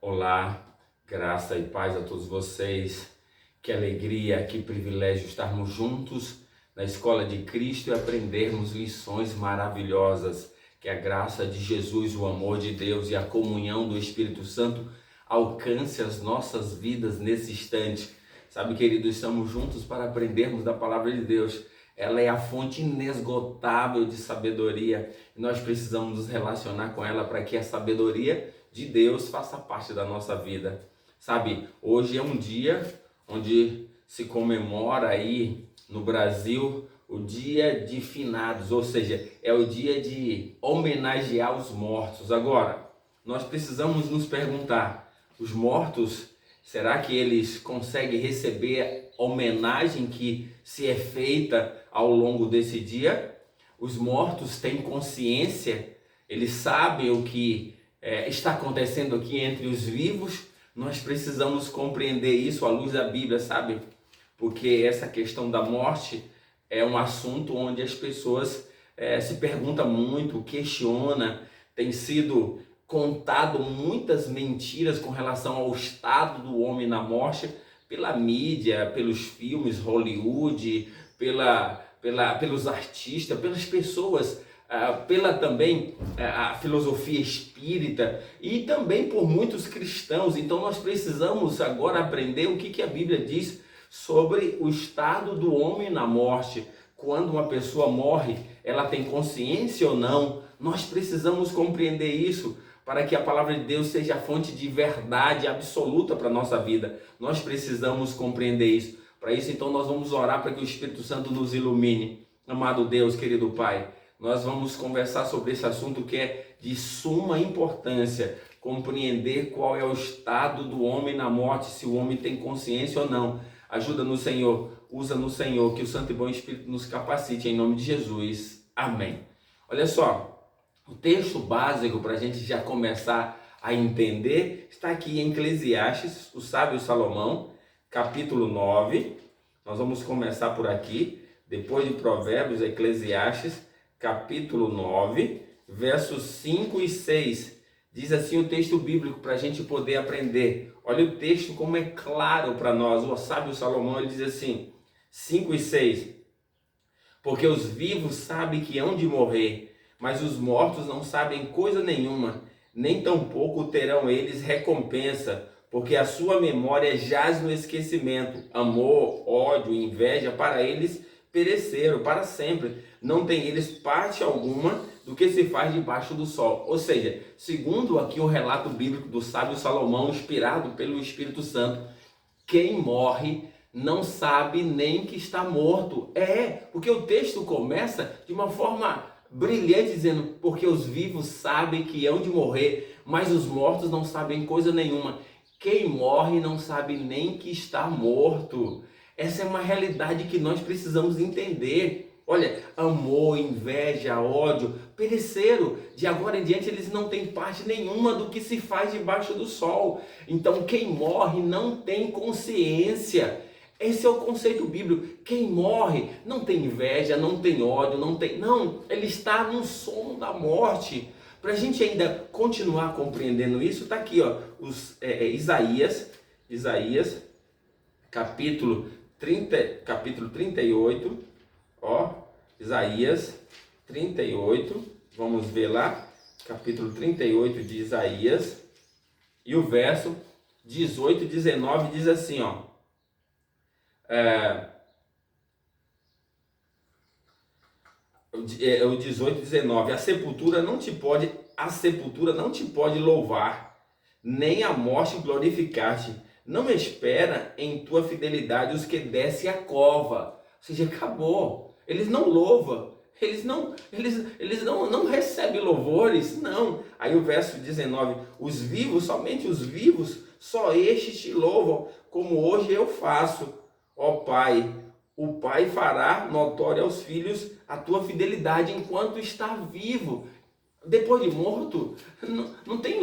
Olá, graça e paz a todos vocês. Que alegria, que privilégio estarmos juntos na Escola de Cristo e aprendermos lições maravilhosas. Que a graça de Jesus, o amor de Deus e a comunhão do Espírito Santo alcance as nossas vidas nesse instante. Sabe, querido, estamos juntos para aprendermos da palavra de Deus. Ela é a fonte inesgotável de sabedoria e nós precisamos nos relacionar com ela para que a sabedoria de Deus faça parte da nossa vida. Sabe, hoje é um dia onde se comemora aí no Brasil o dia de finados, ou seja, é o dia de homenagear os mortos. Agora, nós precisamos nos perguntar, os mortos, será que eles conseguem receber a homenagem que se é feita ao longo desse dia? Os mortos têm consciência, eles sabem o que está acontecendo aqui entre os vivos. Nós precisamos compreender isso à luz da Bíblia, sabe? Porque essa questão da morte é um assunto onde as pessoas se perguntam muito, questionam, tem sido contado muitas mentiras com relação ao estado do homem na morte, pela mídia, pelos filmes Hollywood, pelos artistas, pelas pessoas, pela também a filosofia espírita e também por muitos cristãos. Então nós precisamos agora aprender o que a Bíblia diz sobre o estado do homem na morte. Quando uma pessoa morre, ela tem consciência ou não? Nós precisamos compreender isso para que a palavra de Deus seja a fonte de verdade absoluta para a nossa vida. Nós precisamos compreender isso. Para isso, então, nós vamos orar para que o Espírito Santo nos ilumine. Amado Deus, querido Pai, nós vamos conversar sobre esse assunto que é de suma importância, compreender qual é o estado do homem na morte, se o homem tem consciência ou não. Ajuda-nos, Senhor, usa-nos, Senhor, que o Santo e Bom Espírito nos capacite, em nome de Jesus. Amém. Olha só, o texto básico para a gente já começar a entender está aqui em Eclesiastes, o sábio Salomão, capítulo 9. Nós vamos começar por aqui, depois de Provérbios, Eclesiastes, capítulo 9, versos 5 e 6. Diz assim o texto bíblico para a gente poder aprender. Olha o texto como é claro para nós. O sábio Salomão, ele diz assim, 5 e 6. Porque os vivos sabem que hão de morrer, mas os mortos não sabem coisa nenhuma, nem tampouco terão eles recompensa, porque a sua memória jaz no esquecimento. Amor, ódio, inveja, para eles pereceram para sempre. Não tem eles parte alguma do que se faz debaixo do sol. Ou seja, segundo aqui o relato bíblico do sábio Salomão, inspirado pelo Espírito Santo, quem morre não sabe nem que está morto. Porque o texto começa de uma forma brilhante, dizendo, porque os vivos sabem que hão de morrer, mas os mortos não sabem coisa nenhuma. Quem morre não sabe nem que está morto. Essa é uma realidade que nós precisamos entender. Olha, amor, inveja, ódio, pereceram. De agora em diante eles não têm parte nenhuma do que se faz debaixo do sol. Então quem morre não tem consciência. Esse é o conceito bíblico. Quem morre não tem inveja, não tem ódio, não, ele está no sono da morte. Para a gente ainda continuar compreendendo isso, está aqui, ó, Isaías, capítulo 38, ó, Isaías 38, vamos ver lá, capítulo 38 de Isaías, e o verso 18 e 19 diz assim, ó, o 18 e 19, a sepultura não te pode louvar, nem a morte glorificar-te. Não espera em tua fidelidade os que descem a cova. Ou seja, acabou. Eles não louvam. Eles não recebem louvores, não. Aí o verso 19, os vivos, somente os vivos, só estes te louvam, como hoje eu faço. Ó Pai, o Pai fará notória aos filhos a tua fidelidade enquanto está vivo. Depois de morto, não tem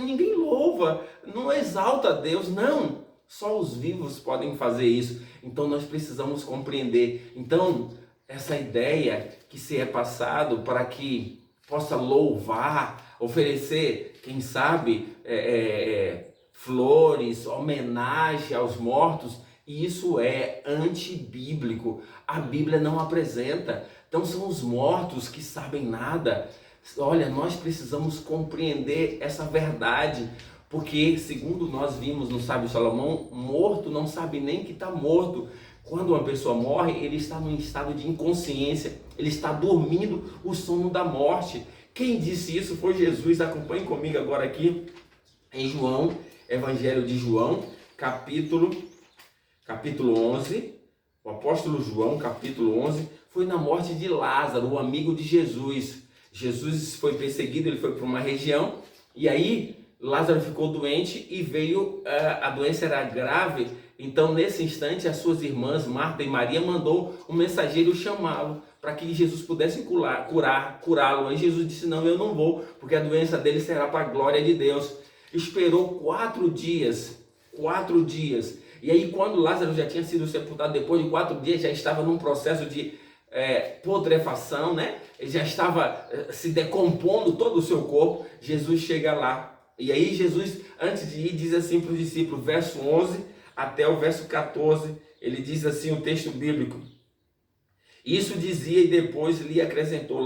ninguém louva, não exalta a Deus, não. Só os vivos podem fazer isso. Então nós precisamos compreender. Então, essa ideia que se é passado para que possa louvar, oferecer, quem sabe, flores, homenagem aos mortos, e isso é antibíblico. A Bíblia não apresenta. Então são os mortos que sabem nada. Olha, nós precisamos compreender essa verdade, porque segundo nós vimos no sábio Salomão, morto não sabe nem que está morto. Quando uma pessoa morre, ele está num estado de inconsciência, ele está dormindo o sono da morte. Quem disse isso foi Jesus. Acompanhe comigo agora aqui em João, Evangelho de João, capítulo 11. O apóstolo João, capítulo 11, foi na morte de Lázaro, o amigo de Jesus. Jesus foi perseguido, ele foi para uma região, e aí Lázaro ficou doente e veio, a doença era grave. Então nesse instante as suas irmãs Marta e Maria mandou um mensageiro chamá-lo para que Jesus pudesse curá-lo. Aí Jesus disse: não, eu não vou, porque a doença dele será para a glória de Deus. Esperou 4 dias, e aí quando Lázaro já tinha sido sepultado, depois de 4 dias, já estava num processo de putrefação, né? Ele já estava se decompondo todo o seu corpo. Jesus chega lá, e aí Jesus, antes de ir, diz assim para os discípulos, verso 11 até o verso 14, ele diz assim, o texto bíblico: isso dizia e depois lhe acrescentou: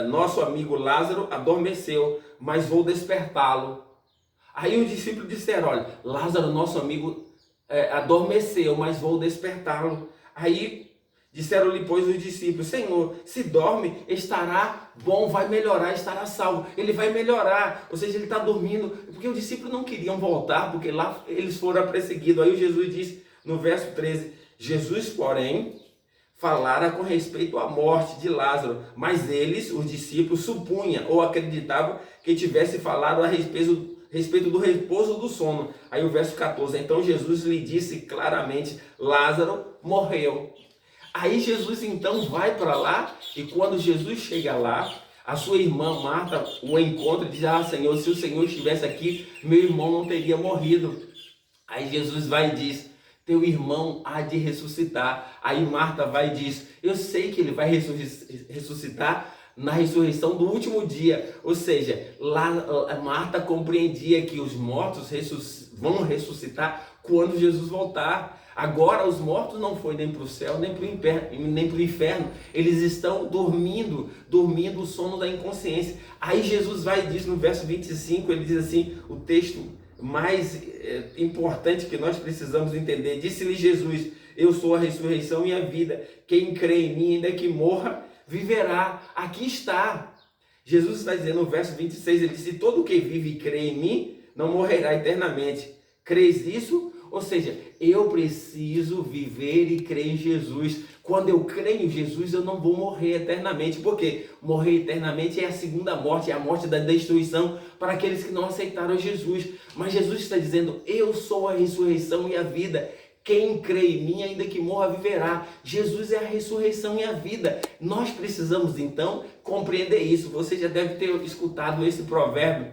nosso amigo Lázaro adormeceu, mas vou despertá-lo. Aí os discípulos disseram: olha, Lázaro, nosso amigo, adormeceu, mas vou despertá-lo. Aí disseram-lhe, pois, os discípulos: Senhor, se dorme, estará bom, vai melhorar, estará salvo. Ele vai melhorar, ou seja, ele está dormindo. Porque os discípulos não queriam voltar, porque lá eles foram perseguidos. Aí Jesus disse no verso 13: Jesus, porém, falara com respeito à morte de Lázaro, mas eles, os discípulos, supunham ou acreditavam que tivesse falado a respeito do repouso do sono. Aí o verso 14: então Jesus lhe disse claramente: Lázaro morreu. Aí Jesus então vai para lá, e quando Jesus chega lá, a sua irmã Marta o encontra e diz: ah, Senhor, se o Senhor estivesse aqui, meu irmão não teria morrido. Aí Jesus vai e diz: teu irmão há de ressuscitar. Aí Marta vai e diz: eu sei que ele vai ressuscitar na ressurreição do último dia. Ou seja, lá Marta compreendia que os mortos vão ressuscitar quando Jesus voltar. Agora os mortos não foram nem para o céu, nem para o inferno. Eles estão dormindo o sono da inconsciência. Aí Jesus vai e diz no verso 25, ele diz assim, o texto mais importante que nós precisamos entender: disse-lhe Jesus: eu sou a ressurreição e a vida. Quem crê em mim, ainda que morra, viverá. Aqui está. Jesus está dizendo no verso 26, ele disse: todo que vive e crê em mim não morrerá eternamente. Crês nisso? Ou seja, eu preciso viver e crer em Jesus. Quando eu creio em Jesus, eu não vou morrer eternamente. Porque morrer eternamente é a segunda morte, é a morte da destruição para aqueles que não aceitaram Jesus. Mas Jesus está dizendo: eu sou a ressurreição e a vida. Quem crê em mim, ainda que morra, viverá. Jesus é a ressurreição e a vida. Nós precisamos então compreender isso. Você já deve ter escutado esse provérbio: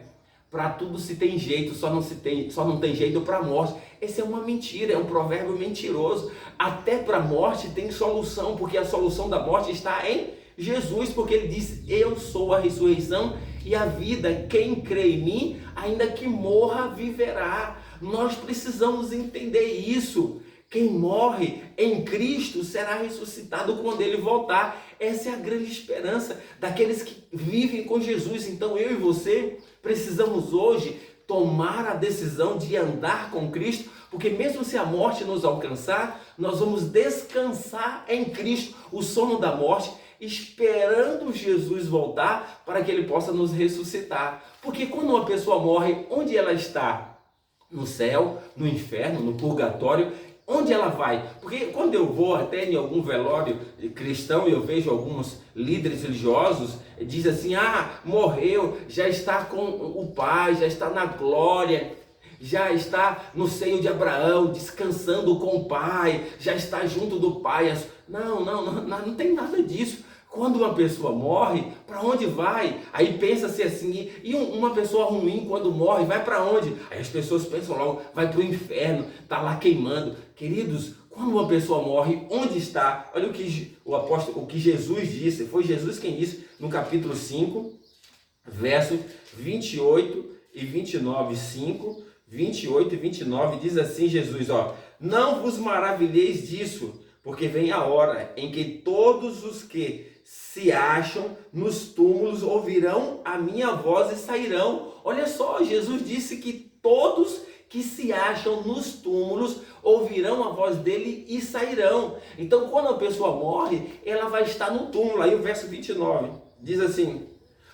para tudo se tem jeito, só não tem jeito para a morte. Essa é uma mentira, é um provérbio mentiroso. Até para a morte tem solução, porque a solução da morte está em Jesus, porque ele disse: eu sou a ressurreição e a vida. Quem crê em mim, ainda que morra, viverá. Nós precisamos entender isso. Quem morre em Cristo será ressuscitado quando ele voltar. Essa é a grande esperança daqueles que vivem com Jesus. Então eu e você precisamos hoje tomar a decisão de andar com Cristo, porque mesmo se a morte nos alcançar, nós vamos descansar em Cristo, o sono da morte, esperando Jesus voltar para que ele possa nos ressuscitar. Porque quando uma pessoa morre, onde ela está? No céu, no inferno, no purgatório? Onde ela vai? Porque quando eu vou até em algum velório cristão e eu vejo alguns líderes religiosos, diz assim: ah, morreu, já está com o Pai, já está na glória, já está no seio de Abraão, descansando com o Pai, já está junto do Pai. Não tem nada disso. Quando uma pessoa morre, para onde vai? Aí pensa-se assim, e uma pessoa ruim quando morre, vai para onde? Aí as pessoas pensam logo, vai para o inferno, está lá queimando. Queridos, quando uma pessoa morre, onde está? Olha o que Jesus disse, foi Jesus quem disse no capítulo 5, versos 28 e e 29, 5, 28 e 29, diz assim Jesus, ó: não vos maravilheis disso, porque vem a hora em que todos os que se acham nos túmulos ouvirão a minha voz e sairão. Olha só, Jesus disse que todos que se acham nos túmulos ouvirão a voz dele e sairão. Então, quando a pessoa morre, ela vai estar no túmulo. Aí o verso 29 diz assim: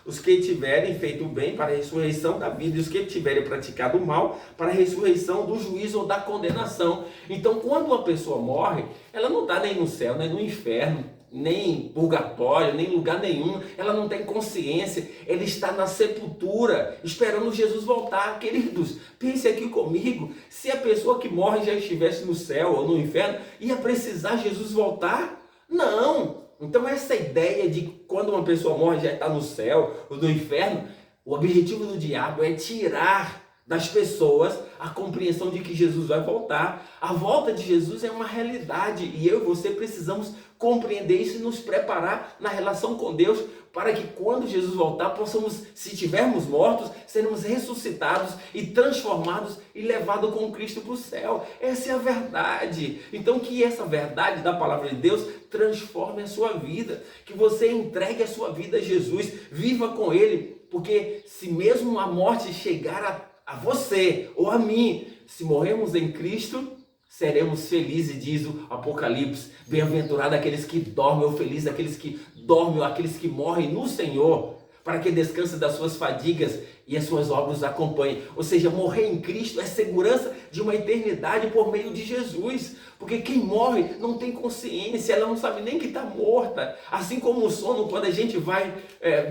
os que tiverem feito o bem para a ressurreição da vida, e os que tiverem praticado o mal para a ressurreição do juízo ou da condenação. Então, quando uma pessoa morre, ela não está nem no céu, nem no inferno, nem purgatório, nem lugar nenhum. Ela não tem consciência, ela está na sepultura, esperando Jesus voltar. Queridos, pense aqui comigo: se a pessoa que morre já estivesse no céu ou no inferno, ia precisar Jesus voltar? Não. Então essa ideia de quando uma pessoa morre já está no céu ou no inferno, o objetivo do diabo é tirar das pessoas a compreensão de que Jesus vai voltar. A volta de Jesus é uma realidade e eu e você precisamos compreender isso e nos preparar na relação com Deus, para que quando Jesus voltar possamos, se tivermos mortos, sermos ressuscitados e transformados e levados com Cristo para o céu. Essa é a verdade. Então que essa verdade da palavra de Deus transforme a sua vida, que você entregue a sua vida a Jesus, viva com Ele, porque se mesmo a morte chegar a você ou a mim, se morrermos em Cristo, seremos felizes, diz o Apocalipse. Bem-aventurado aqueles que dormem, ou felizes aqueles que dormem, ou aqueles que morrem no Senhor, para que descansem das suas fadigas e as suas obras os acompanhem. Ou seja, morrer em Cristo é segurança de uma eternidade por meio de Jesus. Porque quem morre não tem consciência, ela não sabe nem que está morta. Assim como o sono, quando a gente vai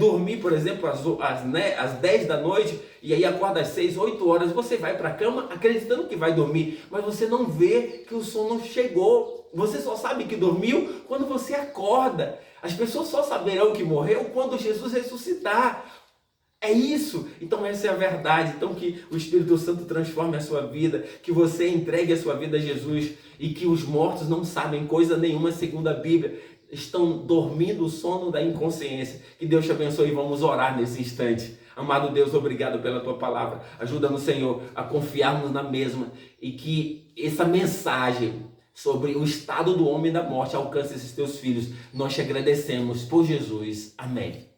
dormir, por exemplo, às 10 da noite, e aí acorda às 6, 8 horas, você vai para a cama acreditando que vai dormir, mas você não vê que o sono chegou. Você só sabe que dormiu quando você acorda. As pessoas só saberão que morreu quando Jesus ressuscitar. É isso. Então essa é a verdade. Então que o Espírito Santo transforme a sua vida, que você entregue a sua vida a Jesus, e que os mortos não sabem coisa nenhuma, segundo a Bíblia. Estão dormindo o sono da inconsciência. Que Deus te abençoe e vamos orar nesse instante. Amado Deus, obrigado pela tua palavra. Ajuda-nos, Senhor, a confiarmos na mesma, e que essa mensagem sobre o estado do homem e da morte alcance esses teus filhos. Nós te agradecemos por Jesus. Amém.